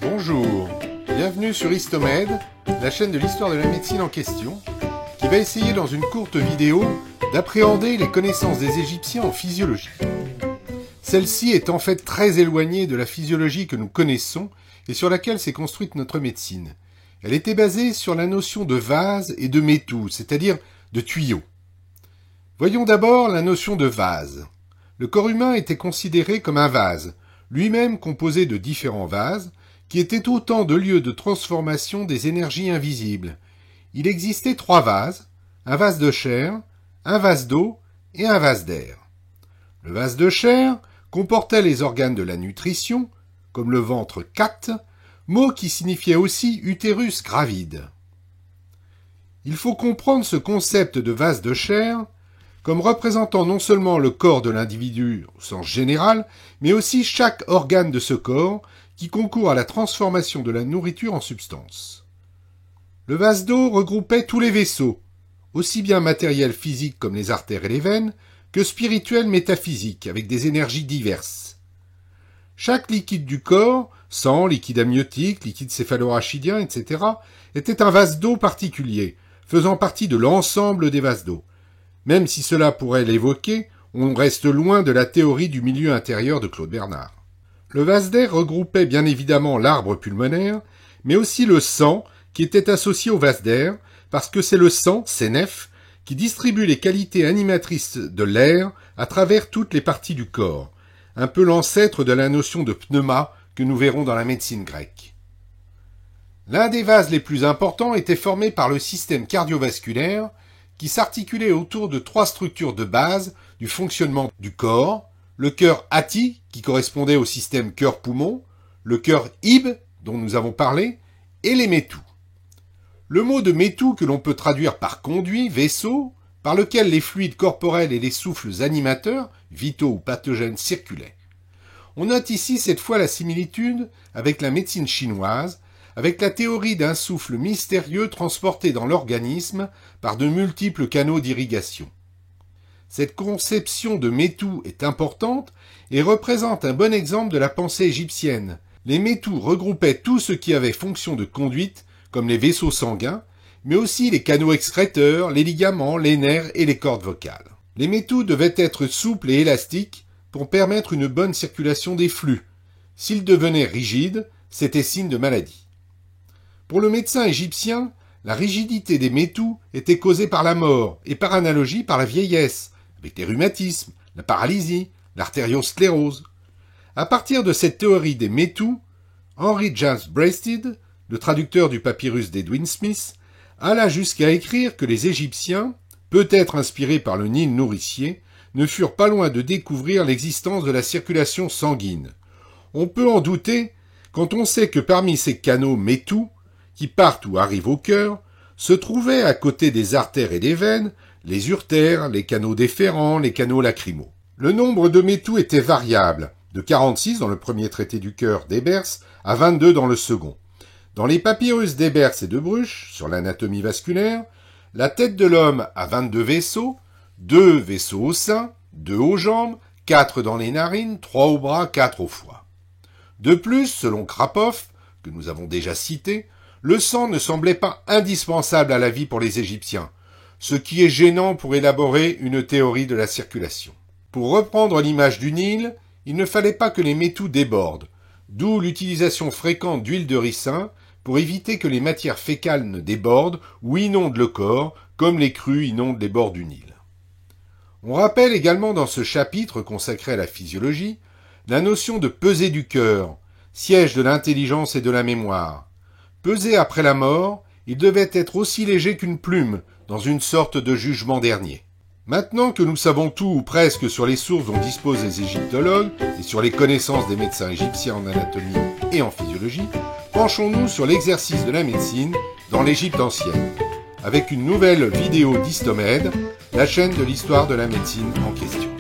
Bonjour, bienvenue sur Histomed, la chaîne de l'histoire de la médecine en question, qui va essayer dans une courte vidéo d'appréhender les connaissances des Égyptiens en physiologie. Celle-ci est en fait très éloignée de la physiologie que nous connaissons et sur laquelle s'est construite notre médecine. Elle était basée sur la notion de vase et de métou, c'est-à-dire de tuyau. Voyons d'abord la notion de vase. Le corps humain était considéré comme un vase, lui-même composé de différents vases, qui étaient autant de lieux de transformation des énergies invisibles. Il existait 3 vases, un vase de chair, un vase d'eau et un vase d'air. Le vase de chair comportait les organes de la nutrition, comme le ventre cat, mot qui signifiait aussi utérus gravide. Il faut comprendre ce concept de vase de chair comme représentant non seulement le corps de l'individu au sens général, mais aussi chaque organe de ce corps qui concourt à la transformation de la nourriture en substance. Le vase d'eau regroupait tous les vaisseaux, aussi bien matériels physiques comme les artères et les veines, que spirituels métaphysiques, avec des énergies diverses. Chaque liquide du corps, sang, liquide amniotique, liquide céphalorachidien, etc., était un vase d'eau particulier, faisant partie de l'ensemble des vases d'eau. Même si cela pourrait l'évoquer, on reste loin de la théorie du milieu intérieur de Claude Bernard. Le vase d'air regroupait bien évidemment l'arbre pulmonaire, mais aussi le sang qui était associé au vase d'air, parce que c'est le sang, sénef, qui distribue les qualités animatrices de l'air à travers toutes les parties du corps, un peu l'ancêtre de la notion de pneuma que nous verrons dans la médecine grecque. L'un des vases les plus importants était formé par le système cardiovasculaire, qui s'articulait autour de 3 structures de base du fonctionnement du corps, le cœur Hati, qui correspondait au système cœur-poumon, le cœur Ib, dont nous avons parlé, et les métous. Le mot de métou que l'on peut traduire par conduit, vaisseau, par lequel les fluides corporels et les souffles animateurs, vitaux ou pathogènes, circulaient. On note ici cette fois la similitude avec la médecine chinoise, avec la théorie d'un souffle mystérieux transporté dans l'organisme par de multiples canaux d'irrigation. Cette conception de métou est importante et représente un bon exemple de la pensée égyptienne. Les métous regroupaient tout ce qui avait fonction de conduite, comme les vaisseaux sanguins, mais aussi les canaux excréteurs, les ligaments, les nerfs et les cordes vocales. Les métous devaient être souples et élastiques pour permettre une bonne circulation des flux. S'ils devenaient rigides, c'était signe de maladie. Pour le médecin égyptien, la rigidité des métous était causée par la mort et par analogie par la vieillesse, avec les rhumatismes, la paralysie, l'artériosclérose. À partir de cette théorie des métous, Henry James Breasted, le traducteur du papyrus d'Edwin Smith, alla jusqu'à écrire que les Égyptiens, peut-être inspirés par le Nil nourricier, ne furent pas loin de découvrir l'existence de la circulation sanguine. On peut en douter quand on sait que parmi ces canaux métous, qui partent ou arrivent au cœur, se trouvaient à côté des artères et des veines, les urtères, les canaux déférents, les canaux lacrymaux. Le nombre de métous était variable, de 46 dans le premier traité du cœur d'Ebers à 22 dans le second. Dans les papyrus d'Ebers et de Bruch, sur l'anatomie vasculaire, la tête de l'homme a 22 vaisseaux, 2 vaisseaux au sein, 2 aux jambes, 4 dans les narines, 3 au bras, 4 au foie. De plus, selon Krapoff, que nous avons déjà cité, le sang ne semblait pas indispensable à la vie pour les Égyptiens, ce qui est gênant pour élaborer une théorie de la circulation. Pour reprendre l'image du Nil, il ne fallait pas que les métous débordent, d'où l'utilisation fréquente d'huile de ricin pour éviter que les matières fécales ne débordent ou inondent le corps, comme les crues inondent les bords du Nil. On rappelle également dans ce chapitre consacré à la physiologie la notion de pesée du cœur, siège de l'intelligence et de la mémoire. Pesé après la mort, il devait être aussi léger qu'une plume, dans une sorte de jugement dernier. Maintenant que nous savons tout ou presque sur les sources dont disposent les égyptologues et sur les connaissances des médecins égyptiens en anatomie et en physiologie, penchons-nous sur l'exercice de la médecine dans l'Égypte ancienne, avec une nouvelle vidéo d'Histomed, la chaîne de l'histoire de la médecine en question.